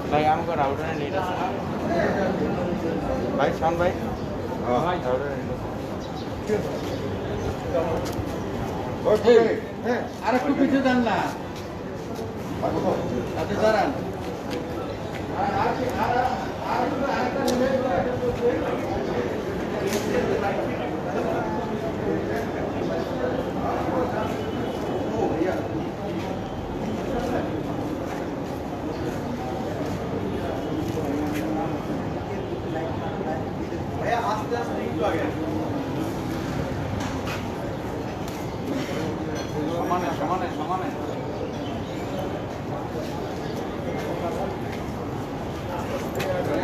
भाई हमको राउटर नहीं रहा भाई शान भाई राउटर ওকে হ্যাঁ আরেকটু পিছে যান না আচ্ছা দাঁড়ান সমানে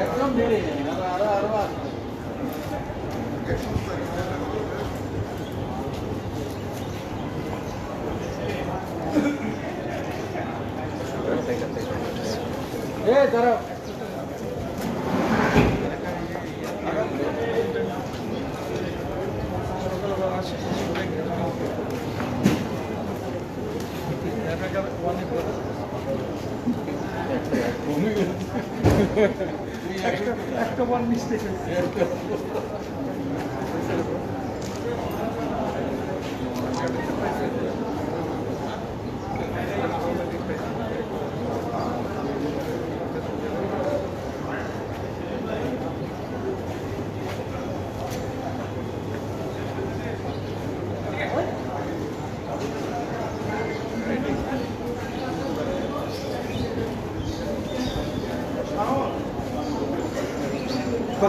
একদম নেড়ে আরো দাঁড়াও একটা বল মিস্টেক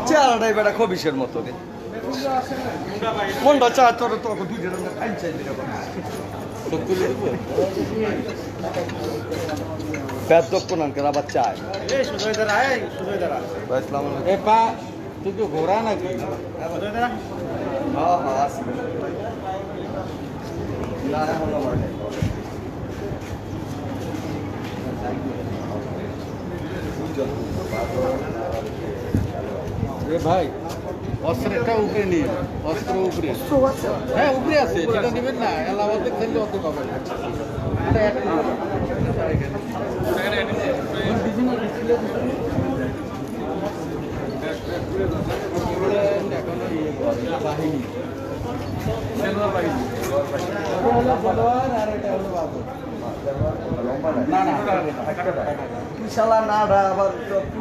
চেহারাটাই বেটা খবিসের মতো রে কোনটা চা তোর তো দুই ধরনের খাই চাই পেট তো কোন আনকে আবার চায় তুই তো ঘোরা নাকি হ্যাঁ হ্যাঁ আছে ভাই অস্ত্রটা উপরে নিয়ে অস্ত্র উপরে হ্যাঁ উপরে আছে যেটা নেবেন না এলাহাবাদে খেললে অত পাবেন বাহিনী বিশালা নাড়া আবার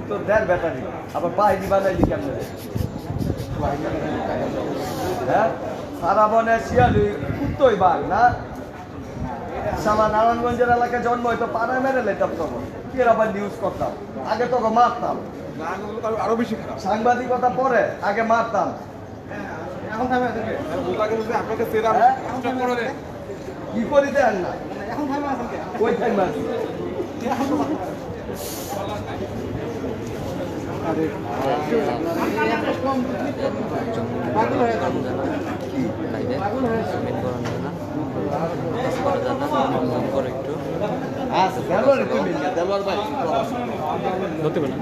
তো দেড় ব্যাটারি আবার বাহিনী বানাইলি কেমন হ্যাঁ সারা বনে শিয়ালি কুত্তই বাঘ না সালা নারায়ণগঞ্জের এলাকায় জন্ম হয়তো পাড়ায় মেরে লেতাম তখন ফের আবার নিউজ করতাম আগে তখন মারতাম আরো বেশি খারাপ সাংবাদিকতা পরে আগে মারতাম এখন আপনাকে কি করি দেন না এখন থামে আছেন ওই টাইম আছে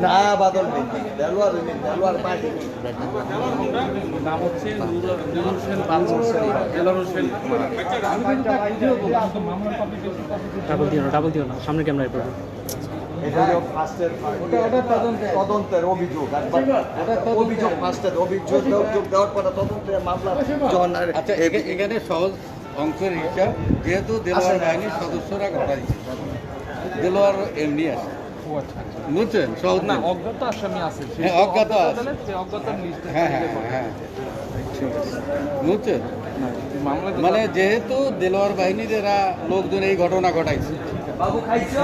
না বাদল দেলোয়ার পার্টি নাম হচ্ছে নুরুল হোসেন দেলোয়ার হোসেন ডাবল দিও না সামনে ক্যামেরায় পড়বে তদন্তের অভিযোগ অভিযোগ ফার্স্টের অভিযোগ দেওয়ার পরে তদন্তের মামলা আচ্ছা এখানে সহজ অংশের হিসাব যেহেতু দেলোয়ার বাহিনীর সদস্যরা ঘটাইছে দেলোয়ার এমনি আছে বুঝছেন সহজ না অজ্ঞাত আসামি আছে হ্যাঁ অজ্ঞাত আছে অজ্ঞাতের লিস্ট হ্যাঁ বুঝছেন মানে যেহেতু দেলোয়ার বাহিনীর এরা লোকজন এই ঘটনা ঘটাইছে বাবু খাইছ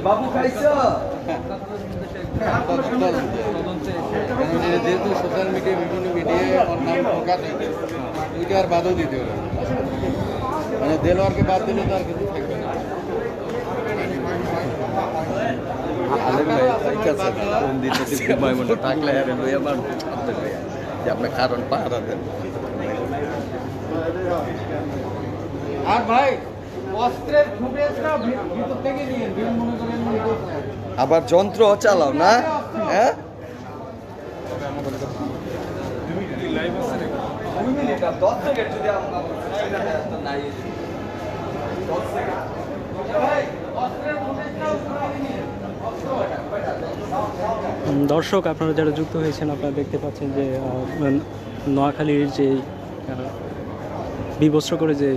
বাবু খাইছ যেহেতু সোশ্যাল মিডিয়া বিভিন্ন মিডিয়ায় অন্যান্য প্রকাশ ওইটা আর বাদও দিতে হবে মানে দেলোয়ারকে বাদ দিলে তো আর কিছু থাকবে না আছে কোন দিন যদি ঘুমায় মনে থাকলে আরে লইয়া মান ছাড়তে লইয়া যে আপনার কারণ পাহারা দেন। আর ভাই অস্ত্রের ফুটেজটা ভিতর থেকে নিয়ে মনে করেন আবার যন্ত্র চালাও না, হ্যাঁ 2 মিনিট আর 10 সেকেন্ড যদি আমরা নাই 10 সেকেন্ড ভাই অস্ত্রের ফুটেজটা দর্শক আপনারা যারা যুক্ত হয়েছেন আপনারা দেখতে পাচ্ছেন যে নোয়াখালীর যে বিভৎস করে যে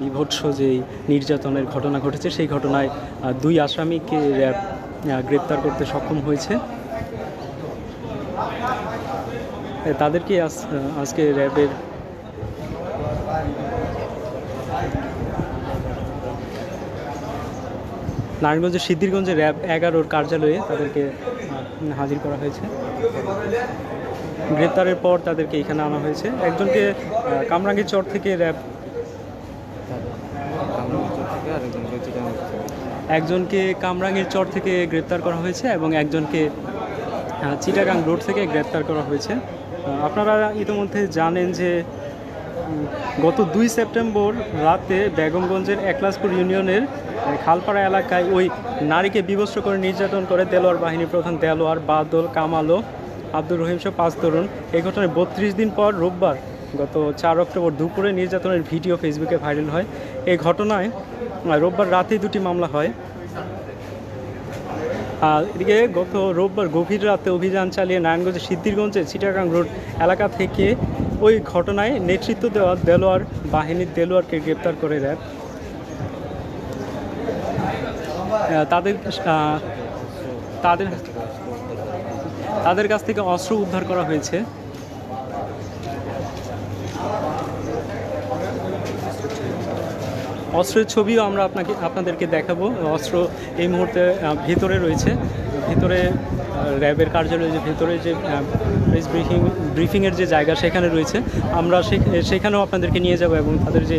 বিভৎস যে নির্যাতনের ঘটনা ঘটেছে সেই ঘটনায় 2 আসামিকে র্যাব গ্রেপ্তার করতে সক্ষম হয়েছে। তাদেরকে আজকে র্যাবের নারায়ণগঞ্জের সিদ্ধিরগঞ্জে র্যাব 11-র কার্যালয়ে তাদেরকে হাজির করা হয়েছে। গ্রেপ্তারের পর তাদেরকে এখানে আনা হয়েছে। একজনকে কামরাঙ্গীরচর থেকে র্যাব গ্রেপ্তার করা হয়েছে এবং একজনকে চিটাগাং রোড থেকে গ্রেপ্তার করা হয়েছে। আপনারা ইতিমধ্যে জানেন যে গত 2 সেপ্টেম্বর রাতে বেগমগঞ্জের একলাসপুর ইউনিয়নের খালপাড়া এলাকায় ওই নারীকে বিভৎস করে নির্যাতন করে দেলোয়ার বাহিনীর প্রধান দেলোয়ার, বাদল, কামালো, আব্দুর রহিম সহ 5 তরুণ। এই ঘটনায় 32 দিন পর রোববার গত 4 অক্টোবর দুপুরে নির্যাতনের ভিডিও ফেসবুকে ভাইরাল হয়। এই ঘটনায় রোববার রাতেই 2টি মামলা হয়। আর এদিকে গত রোববার গভীর রাতে অভিযান চালিয়ে নারায়ণগঞ্জের সিদ্ধিরগঞ্জে চিটাগাং রোড এলাকা থেকে ওই ঘটনায় নেতৃত্ব দেওয়া দেলোয়ার বাহিনীর দেলোয়ারকে গ্রেপ্তার করে র্যাব। তাদের কাছ থেকে অস্ত্র উদ্ধার করা হয়েছে। অস্ত্রের ছবিও আমরা আপনাদেরকে দেখাবো। অস্ত্র এই মুহূর্তে ভিতরে রয়েছে, ভিতরে র্যাবের কার্যালয়ে যে ভিতরে যে প্রেস ব্রিফিংয়ের যে জায়গা সেখানে রয়েছে। আমরা সেখানেও আপনাদেরকে নিয়ে যাব এবং তাদের যে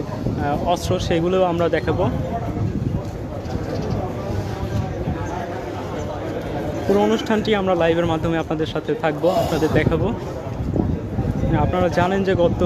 অস্ত্র সেগুলোও আমরা দেখাবো। পুরো অনুষ্ঠানটি আমরা লাইভের মাধ্যমে আপনাদের সাথে থাকবো, আপনাদের দেখাবো। আপনারা জানেন যে গত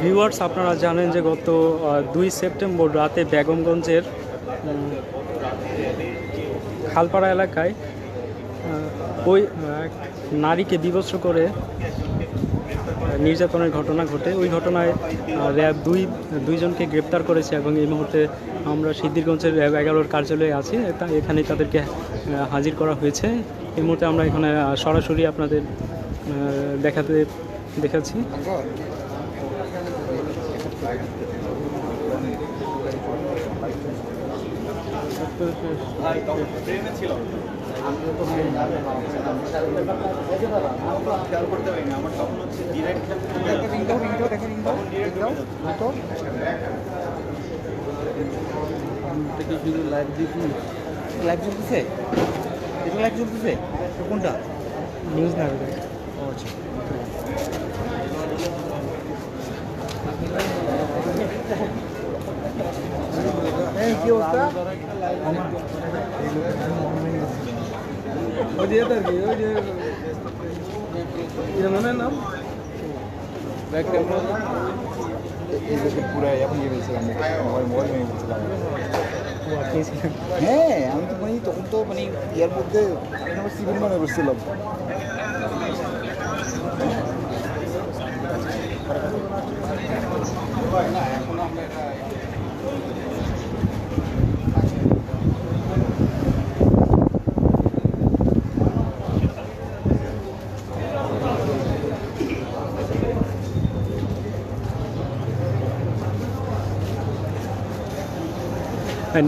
ভিউয়ার্স, আপনারা জানেন যে গত 2 সেপ্টেম্বর রাতে বেগমগঞ্জের খালপাড়া এলাকায় ওই নারীকে বিভৎস করে নির্যাতনের ঘটনা ঘটে। ওই ঘটনায় র্যাব দুইজনকে গ্রেপ্তার করেছে এবং এই মুহূর্তে আমরা সিদ্ধিরগঞ্জের র্যাব 11-র কার্যালয়ে আছি। এখানে তাদেরকে হাজির করা হয়েছে। এই মুহূর্তে আমরা এখানে সরাসরি আপনাদের দেখাচ্ছি। লাইভ চলতেছে, এটা লাইভ চলতেছে কোনটা? নিউজ না কি অবস্থা? ওই যে মনে নাম পুরো এখন গিয়ে বলছিলাম মোবাইল নিয়ে বলছিলাম। হ্যাঁ, আমি তো মানে তখন তো মানে ইয়ার মধ্যে আমি আমার সিভিল মনে করছিলাম।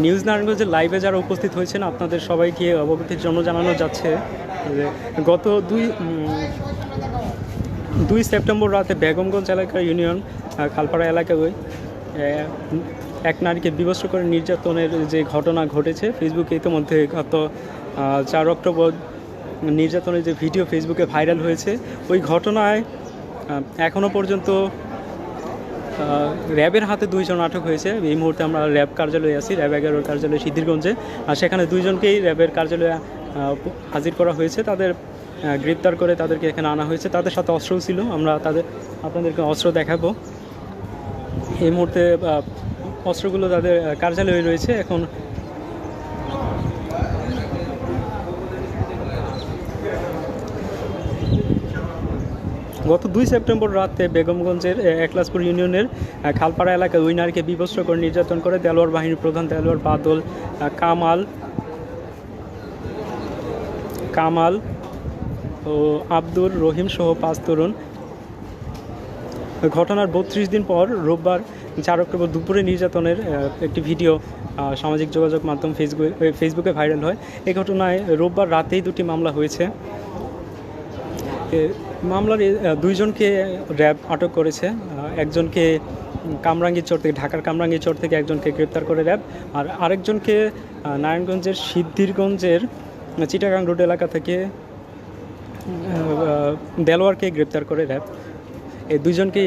নিউজ নারায়ণগঞ্জের লাইভে যারা উপস্থিত হয়েছেন আপনাদের সবাইকে অবগতির জন্য জানানো যাচ্ছে যে গত 2 সেপ্টেম্বর রাতে বেগমগঞ্জ এলাকার ইউনিয়ন খালপাড়া এলাকায় এক নারীকে বিবস্ত্র করে নির্যাতনের যে ঘটনা ঘটেছে, ফেসবুকে ইতিমধ্যে গত 4 অক্টোবর নির্যাতনের যে ভিডিও ফেসবুকে ভাইরাল হয়েছে, ওই ঘটনায় এখনও পর্যন্ত র্যাবের হাতে 2 জন আটক হয়েছে। এই মুহূর্তে আমরা র্যাব কার্যালয়ে আছি, র্যাব 11 কার্যালয় সিদ্ধিরগঞ্জে। আর সেখানে 2 জনকেই র্যাবের কার্যালয়ে হাজির করা হয়েছে। তাদের গ্রেপ্তার করে তাদেরকে এখানে আনা হয়েছে। তাদের সাথে অস্ত্রও ছিল, আমরা আপনাদেরকে অস্ত্র দেখাবো। এই মুহূর্তে অস্ত্রগুলো তাদের কার্যালয়ে রয়েছে। এখন গত 2 সেপ্টেম্বর রাতে বেগমগঞ্জের একলাসপুর ইউনিয়নের খালপাড়া এলাকায় ওই নারীকে বিবস্ত্র করে নির্যাতন করে দেলোয়ার বাহিনীর প্রধান দেলোয়ার বাদল, কামাল ও আব্দুর রহিম সহ 5 তরুণ। ঘটনার 32 দিন পর রোববার 4 অক্টোবর দুপুরে নির্যাতনের একটি ভিডিও সামাজিক যোগাযোগ মাধ্যম ফেসবুকে ভাইরাল হয়। এই ঘটনায় রোববার রাতেই 2টি মামলা হয়েছে। মামলার 2 জনকে র্যাব আটক করেছে। একজনকে ঢাকার কামরাঙ্গীরচর থেকে একজনকে গ্রেপ্তার করে র্যাব, আর আরেকজনকে নারায়ণগঞ্জের সিদ্ধিরগঞ্জের চিটাগাং রোড এলাকা থেকে দেলোয়ারকে গ্রেপ্তার করে র্যাব। এই 2 জনকে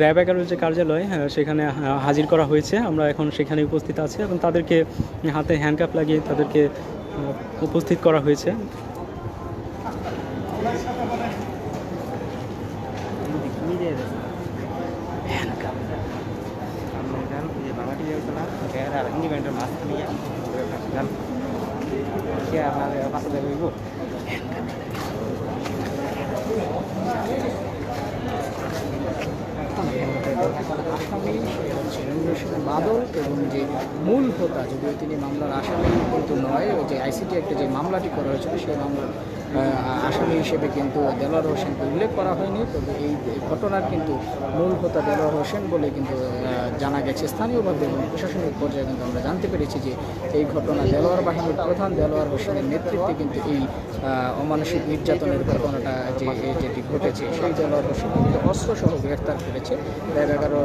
র্যাব 11 যে কার্যালয় সেখানে হাজির করা হয়েছে। আমরা এখন সেখানে উপস্থিত আছি এবং তাদেরকে হাতে হ্যান্ডকাপ লাগিয়ে তাদেরকে উপস্থিত করা হয়েছে। বাদল এবং যে মূল হোতা, যদিও তিনি মামলার আসামি কিন্তু নয়, ওই যে আইসিটি একটা যে মামলাটি করা হয়েছিল সেই মামলার আসামি হিসেবে কিন্তু দেলোয়ার হোসেনকে উল্লেখ করা হয়নি। তবে এই ঘটনার কিন্তু মূল হোতা দেলোয়ার হোসেন বলে কিন্তু জানা গেছে স্থানীয়ভাবে এবং প্রশাসনিক পর্যায়ে কিন্তু আমরা জানতে পেরেছি যে এই ঘটনা দেলোয়ার বাহিনীর প্রধান দেলোয়ার হোসেনের নেতৃত্বে কিন্তু এই অমানসিক নির্যাতনের ঘটনাটা যেটি ঘটেছে, সেই দেলোয়ার হোসেন কিন্তু অস্ত্রসহ গ্রেফতার করেছে। র্যাব 11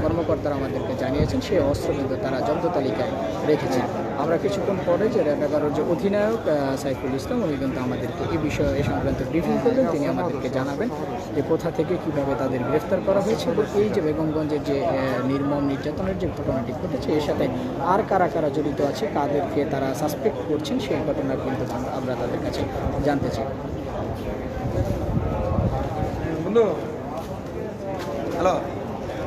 কর্মকর্তারা আমাদেরকে জানিয়েছেন সেই অস্ত্র কিন্তু তারা জব্দ তালিকায় রেখেছেন। আমরা কিছুক্ষণ পরে যে র্যাব 11 যে অধিনায়ক সাইফুল ইসলাম, উনি কিন্তু আমাদেরকে এই সংক্রান্ত ব্রিফিং করবেন। তিনি আমাদেরকে জানাবেন যে কোথা থেকে কিভাবে তাদের গ্রেফতার করা হয়েছে এবং এই যে বেগমগঞ্জের যে নির্মম নির্যাতনের যে ঘটনাটি ঘটেছে এর সাথে আর কারা কারা জড়িত আছে, কাদেরকে তারা সাসপেক্ট করছেন, সেই ঘটনা কিন্তু আমরা তাদের কাছে জানতে চাই। বন্ধু হ্যালো,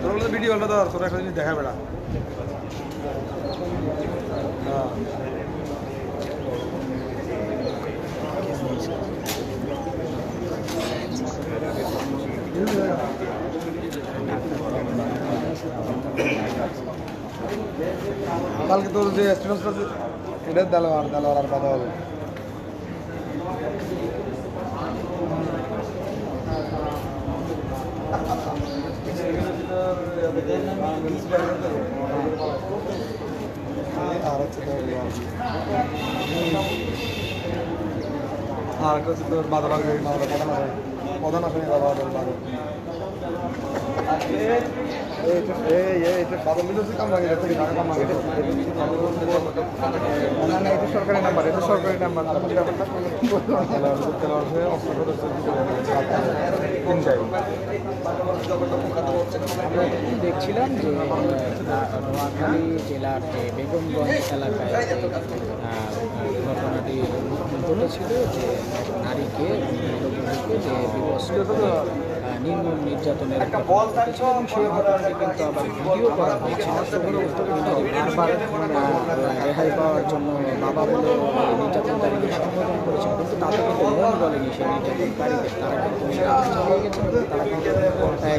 তোর বলতে ভিডিও হলটা ধর, তোর একটা জিনিস দেখা বেড়া। কালকে তোর যে স্টুডেন্টসটা এটা দেলোয়ার আর বাদল আর হচ্ছে তোর বাদল প্রধান আসলে বাদল সরকারি নাম্বার, এটা সরকারি নাম্বার। দেখছিলাম যে নোয়াখালী জেলার যে বেগমগঞ্জ এলাকায় ঘটনাটি ঘটেছিল, যে নারীকে যে বিবস্ত্র নির্মম নির্যাতনের ঘটনা ঘটেছে এবং সেই ঘটনাটি কিন্তু আবার ভিডিও করা হয়েছে। বারবার রেহাই পাওয়ার জন্য বাবা বলে নির্যাতনকারীদের সম্বোধন করেছে, কিন্তু তাতে কিন্তু মন বলেনি সেই নির্যাতনকারীদের। তারা কিন্তু চালিয়ে গেছে, তারা কিন্তু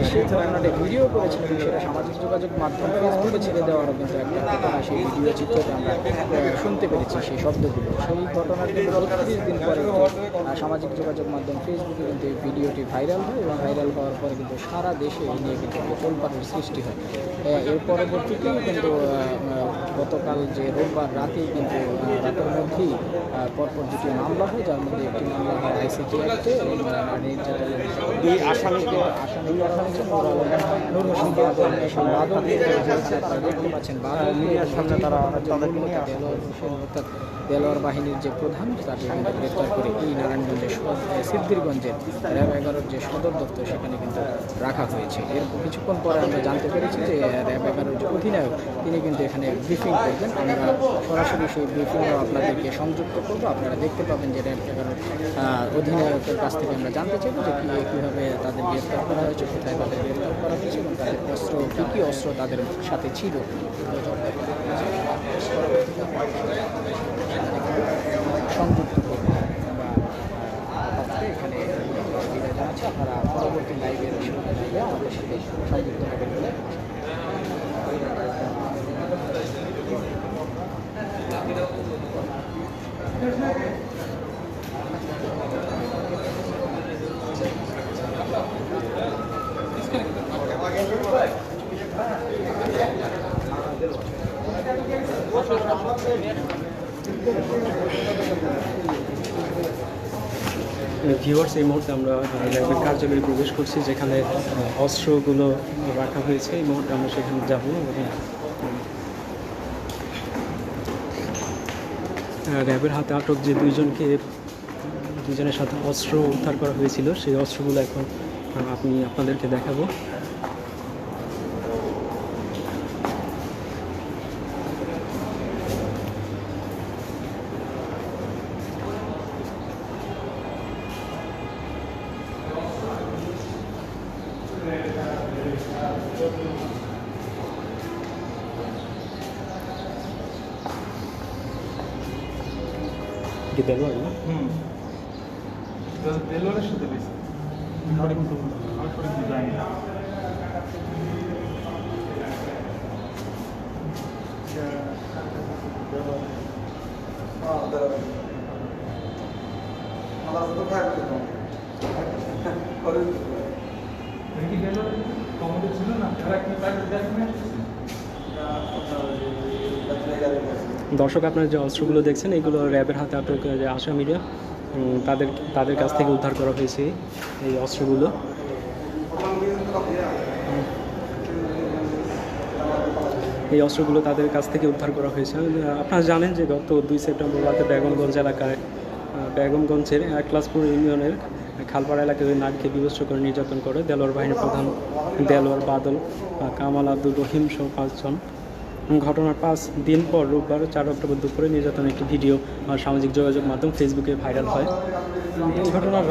সেই ঘটনাটি ভিডিও করেছিল এবং সেটা সামাজিক যোগাযোগ মাধ্যম ফেসবুকে ছেড়ে দেওয়ারও কিন্তু একটা ঘটনা সেই ভিডিও চিত্রতে আমরা শুনতে পেরেছি সেই শব্দগুলো। সেই ঘটনার কিন্তু 32 দিন পরে সামাজিক যোগাযোগ মাধ্যম ফেসবুকে কিন্তু এই ভিডিওটি ভাইরাল হয় এবং ভাইরাল ভাইরাল হওয়ার পরে কিন্তু সারা দেশে এই নিয়ে কিন্তু তোলপাড়ের সৃষ্টি হয়। এর পরবর্তীতেও কিন্তু গতকাল যে রোববার রাতেই কিন্তু রাতের মধ্যেই পরপর দুটি মামলা হয়, যার মধ্যে একটি মামলা হয় আইসিটি অ্যাক্টে দুই আসামিকে আসামি করা হয়েছে নূর হোসেন বাদল। সেই বাদলকে আপনারা দেখতে পাচ্ছেন, বাদলের সামনে তারা তাদেরকে দেলোয়ার হোসেন অর্থাৎ দেলোয়ার বাহিনীর যে প্রধান তাকে কিন্তু গ্রেপ্তার করে এই নারায়ণগঞ্জের সিদ্ধিরগঞ্জের র্যাব 11-র যে সদর দপ্তর সেখানে কিন্তু রাখা হয়েছে। এর কিছুক্ষণ পরে আমরা জানতে পেরেছি যে র্যাব 11-র যে অধিনায়ক তিনি কিন্তু এখানে ব্রিফিং করবেন। আমরা সরাসরি সেই ব্রিফিংও আপনাদেরকে সংযুক্ত করবো। আপনারা দেখতে পাবেন যে র্যাব 11-র অধিনায়কের কাছ থেকে আমরা জানতে চাইব যে কীভাবে তাদের গ্রেপ্তার করা হয়েছে, কোথায় তাদের গ্রেপ্তার করা হয়েছে এবং তাদের অস্ত্র কী কী অস্ত্র তাদের সাথে ছিল। সংযুক্ত করবো বা এখানে বিদায় জানাচ্ছি। আপনারা পরবর্তী লাইভের লাইভে আমাদের সাথে সংযুক্ত হবেন বলে ভিউয়ার্স, এই মুহূর্তে আমরা র্যাবের কার্যালয়ে প্রবেশ করছি, যেখানে অস্ত্রগুলো রাখা হয়েছে। এই মুহূর্তে আমরা সেখানে যাব এবং র্যাবের হাতে আটক যে দুজনের সাথে অস্ত্র উদ্ধার করা হয়েছিল সেই অস্ত্রগুলো এখন আপনাদেরকে দেখাবো। কি দেলোয়ার না? দেলোয়ারের সাথে বেশি জানি না। দর্শক, আপনারা যে অস্ত্রগুলো দেখছেন এগুলো র্যাবের হাতে আটক যে আসামিরা তাদের কাছ থেকে উদ্ধার করা হয়েছে এই অস্ত্রগুলো। এই অস্ত্রগুলো তাদের কাছ থেকে উদ্ধার করা হয়েছে। আপনারা জানেন যে গত 2 সেপ্টেম্বর রাতে বেগমগঞ্জ এলাকায় বেগমগঞ্জের একলাসপুর ইউনিয়নের খালপাড়া এলাকায় ওই নারীকে বিভৎস করে নির্যাতন করে দেলোয়ার বাহিনীর প্রধান দেলোয়ার বাদল, কামাল আব্দুল রহিম সহ 5 জন। ঘটনার 5 দিন পর রোববার 4 অক্টোবর দুপুরে নির্যাতনের একটি ভিডিও সামাজিক যোগাযোগ মাধ্যম ফেসবুকে ভাইরাল হয়। এই ঘটনার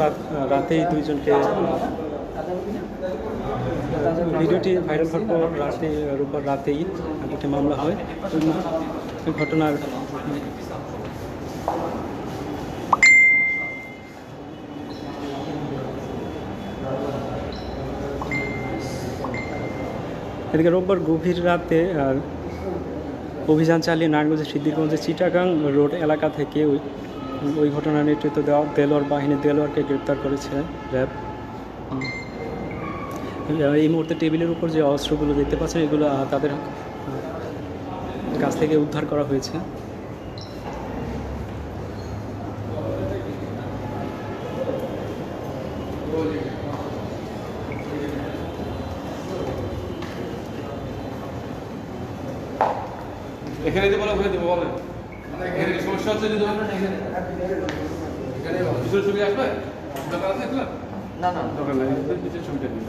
রাতেই দুইজনকে ভিডিওটি ভাইরাল হওয়ার পর রোববার রাতেই একটি মামলা হয়। ওই ঘটনার এদিকে রোববার গভীর রাতে অভিযান চালিয়ে নারায়ণগঞ্জের সিদ্ধিরগঞ্জের চিটাগাং রোড এলাকা থেকে ওই ঘটনার নেতৃত্ব দেওয়া দেলোয়ার বাহিনী দেলোয়ারকে গ্রেপ্তার করেছে র্যাব। এই মুহূর্তে টেবিলের উপর যে অস্ত্রগুলো দেখতে পাচ্ছেন এগুলো তাদের কাছ থেকে উদ্ধার করা হয়েছে। এখানে দিতে বলো, ওখানে দেবো বলেন। এখানে কি সমস্যা হচ্ছে? দিতে পারবেন এখানে এখানে পিছনের ছবি আসবে? দোকান আছে এগুলো? না না, দোকান নাই, পিছনের ছবিটা দিন।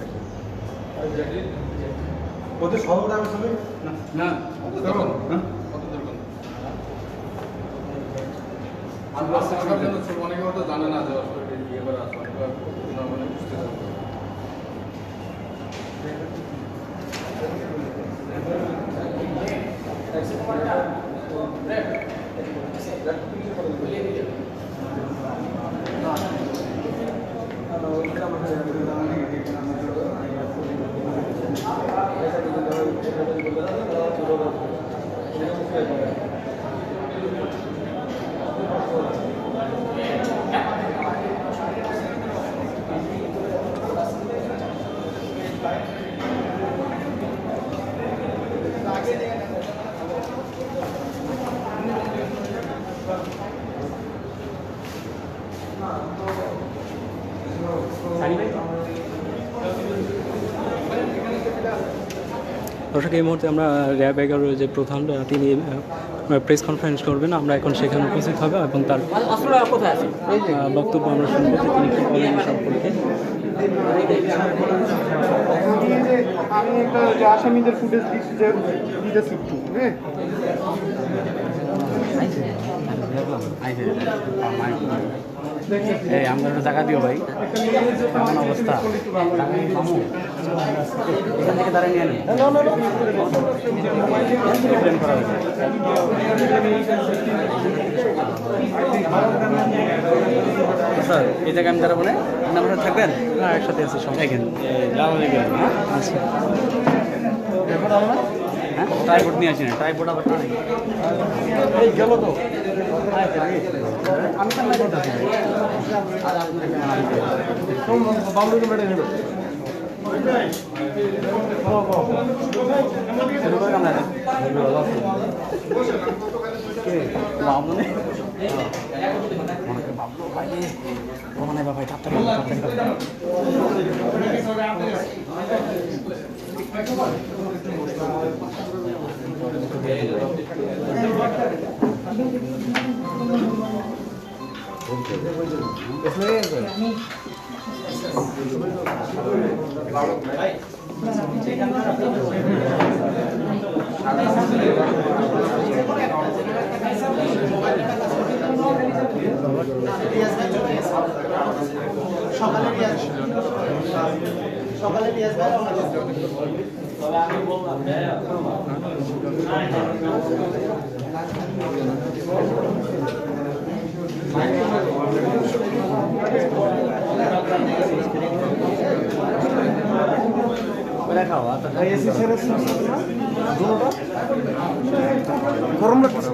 ওদের সহটা আমি ছবি না না, দোকান হ্যাঁ কত দোকান? আমরা সরকার জন্য অনেকে হয়তো জানে না যে আসলে ইয়ে করা আছে, মানে বুঝতে পারবে। দর্শক, এই মুহূর্তে আমরা র্যাব 11 যে প্রধান তিনি প্রেস কনফারেন্স করবেন, আমরা এখন সেখানে উপস্থিত হবে এবং তার বক্তব্য আমরা শুনবো যে তিনি কী বলেন এই সম্পর্কে। আমি একটা যে আসামিদের ফুটেজ দিতেছি একটু, হ্যাঁ এই আমরা একটা টাকা দিও ভাই, এমন অবস্থা এখান থেকে দাঁড়িয়ে নিয়ে নেই স্যার। এই জায়গায় আমি দাঁড়াবো না, আপনারা থাকবেন না, একসাথে আছে সব। দেখেন আচ্ছা, হ্যাঁ ট্রাইপড নিয়ে আসি না, ট্রাইপড আবার গেল তো আমি সামনে করতেছি বাবুকে বেড়ে নেবে ভাই তাড়াতাড়ি গরম লাগছে।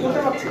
শুনতে পাচ্ছি।